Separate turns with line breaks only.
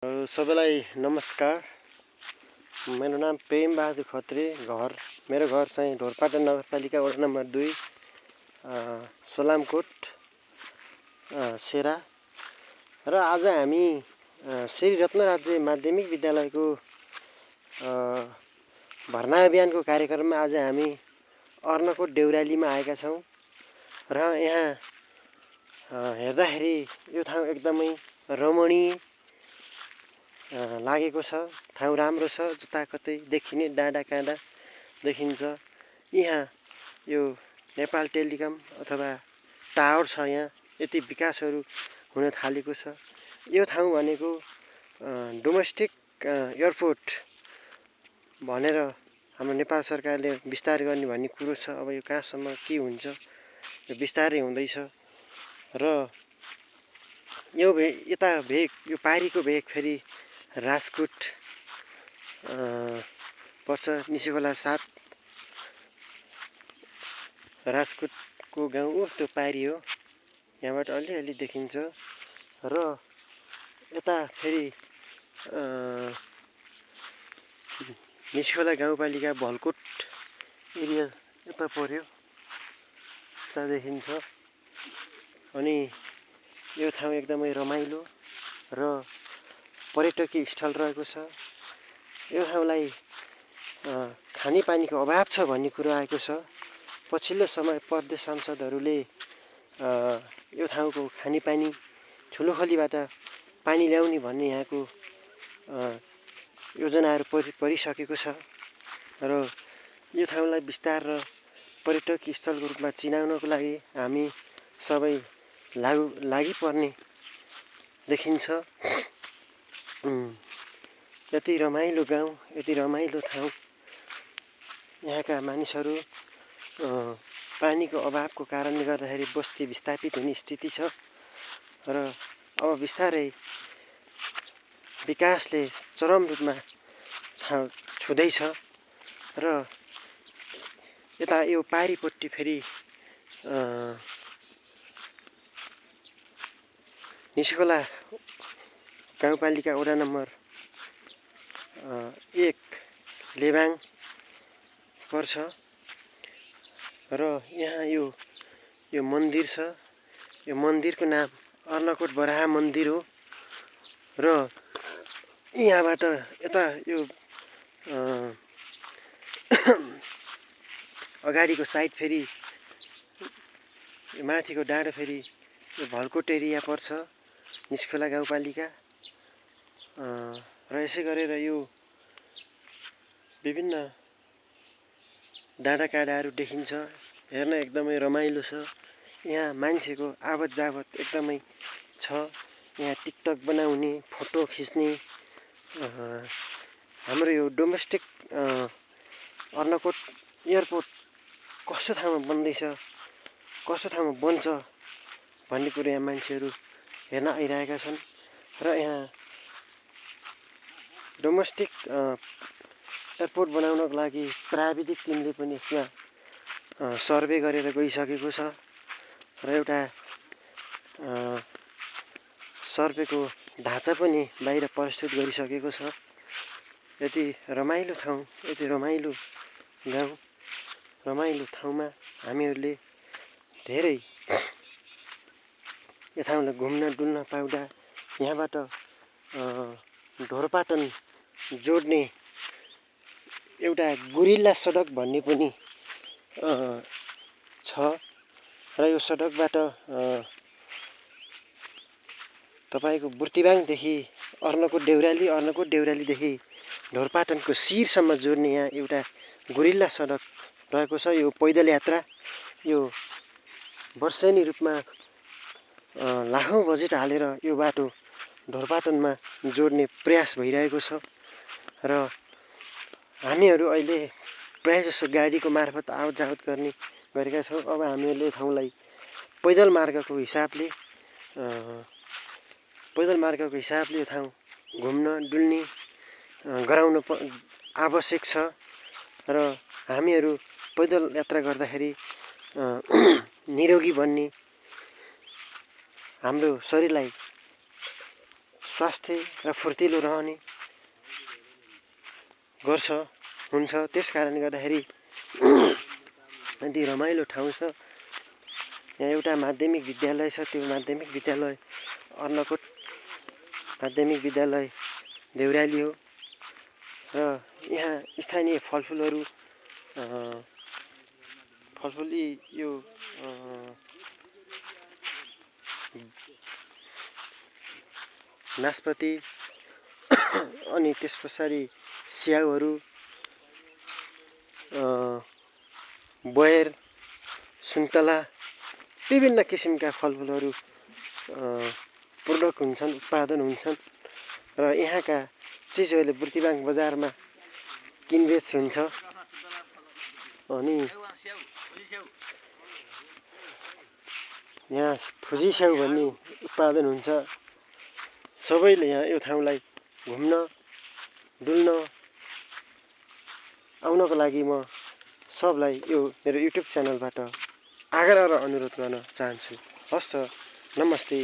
सबैलाई नमस्कार। मेरो नाम प्रेम बहादुर खत्री। मेरो घर चाहिँ ढोरपाटन नगरपालिका वडा नम्बर 2 सलामकोट सेरा। र आज हामी श्री रत्न राज्य माध्यमिक विद्यालयको भर्ना अभियानको कार्यक्रममा आज हामी अर्नकोट देउरालीमा आएका छौँ। र यहाँ हेर्दाखेरि यो ठाउँ एकदमै रमणीय लागेको छ। ठाउँ राम्रो छ, जताकतै देखिने डाँडा काँडा देखिन्छ। यहाँ यो नेपाल टेलिकम अथवा टावर छ। यहाँ यति विकासहरू हुन थालेको छ। यो ठाउँ भनेको डोमेस्टिक एयरपोर्ट भनेर हाम्रो नेपाल सरकारले विस्तार गर्ने भन्ने कुरो छ। अब यो कहाँसम्म के हुन्छ, यो विस्तारै हुँदैछ। र यो यता भेग, यो पारीको भेग फेरि राजकोट पर्छ। निसेखोला 7 राजकोटको गाउँ त्यो पारी हो। यहाँबाट अलिअलि देखिन्छ। र यता फेरि निसेखोला गाउँपालिका भलकोट एरिया यता पर्यो, यता देखिन्छ। अनि यो ठाउँ एकदमै रमाइलो र पर्यटकीय स्थल रहेको छ। यो ठाउँलाई खानेपानीको अभाव छ भन्ने कुरो आएको छ। पछिल्लो समय प्रदेश सांसदहरूले यो ठाउँको खानेपानी ठुलोखोलीबाट पानी ल्याउने भन्ने यहाँको योजनाहरू परिसकेको छ। र यो ठाउँलाई विस्तार र पर्यटकीय स्थलको रूपमा चिनाउनको लागि हामी सबै लागि पर्ने देखिन्छ। यति रमाइलो गाउँ, यति रमाइलो ठाउँ, यहाँका मानिसहरू पानीको अभावको कारणले गर्दाखेरि बस्ती विस्थापित हुने स्थिति छ। र अब बिस्तारै विकासले चरम रूपमा छुँदैछ। र यता यो पारीपट्टि फेरि निसेखोला गाउँपालिका वडा नम्बर 1 लेबाङ पर्छ। र यहाँ यो मन्दिर छ। यो मन्दिरको नाम अर्नकोट बराह मन्दिर हो। र यहाँबाट यता यो अगाडिको साइड फेरि माथिको डाँडो फेरि यो भलकोट एरिया पर्छ, निसेखोला गाउँपालिका। र यसै गरेर यो विभिन्न डाँडा काँडाहरू देखिन्छ। हेर्न एकदमै रमाइलो छ। यहाँ मान्छेको आवत जावत एकदमै छ। यहाँ टिकटक बनाउने, फोटो खिच्ने, हाम्रो यो डोमेस्टिक अर्नकोट एयरपोर्ट कस्तो ठाउँमा बन्दैछ, कस्तो ठाउँमा बन्छ भन्ने कुरो यहाँ मान्छेहरू हेर्न आइरहेका छन्। र यहाँ डोमेस्टिक एयरपोर्ट बनाउनको लागि प्राविधिक टिमले पनि यहाँ सर्वे गरेर गइसकेको छ। र एउटा सर्वेको ढाँचा पनि बाहिर प्रस्तुत गरिसकेको छ। यति रमाइलो ठाउँ, यति रमाइलो गाउँ, रमाइलो ठाउँमा हामीहरूले धेरै यो ठाउँलाई घुम्न डुल्न पाउँदा यहाँबाट ढोरपाटन जोड्ने एउटा गुरिल्ला सडक भन्ने पनि छ। र यो सडकबाट तपाईँको बुर्तिवाङदेखि अर्नकोट देउरालीदेखि ढोरपाटनको शिरसम्म जोड्ने यहाँ एउटा गुरिल्ला सडक रहेको छ। यो पैदल यात्रा, यो वर्षेनी रूपमा लाखौँ बजेट हालेर यो बाटो ढोरपाटनमा जोड्ने प्रयास भइरहेको छ। र हामीहरू अहिले प्रायःजसो गाडीको मार्फत आवत जावत गरेका छौँ। अब हामीहरूले ठाउँलाई पैदल मार्गको हिसाबले यो ठाउँ घुम्न डुल्ने गराउन आवश्यक छ। र हामीहरू पैदल यात्रा गर्दाखेरि निरोगी बन्ने, हाम्रो शरीरलाई स्वास्थ्य र फुर्तिलो रहने हुन्छ। त्यस कारणले गर्दाखेरि यति रमाइलो ठाउँ छ। यहाँ एउटा माध्यमिक विद्यालय छ, त्यो माध्यमिक विद्यालय अर्नकोट माध्यमिक विद्यालय देउराली हो र यहाँ स्थानीय फलफुलहरू यो नासपति अनि त्यस पछाडि स्याउहरू, बयर, सुन्तला, विभिन्न किसिमका फलफुलहरू प्रोडक्ट हुन्छन्, उत्पादन हुन्छन् र यहाँका चिजहरूले बुर्तिवाङ बजारमा किनबेच हुन्छ। अनि यहाँ फुजी स्याउ भन्ने उत्पादन हुन्छ। सबैले यहाँ यो ठाउँलाई घुम्न डुल्न आउनको लागि म सबलाई यो मेरो युट्युब च्यानलबाट आग्रह र अनुरोध गर्न चाहन्छु। हस् त, नमस्ते।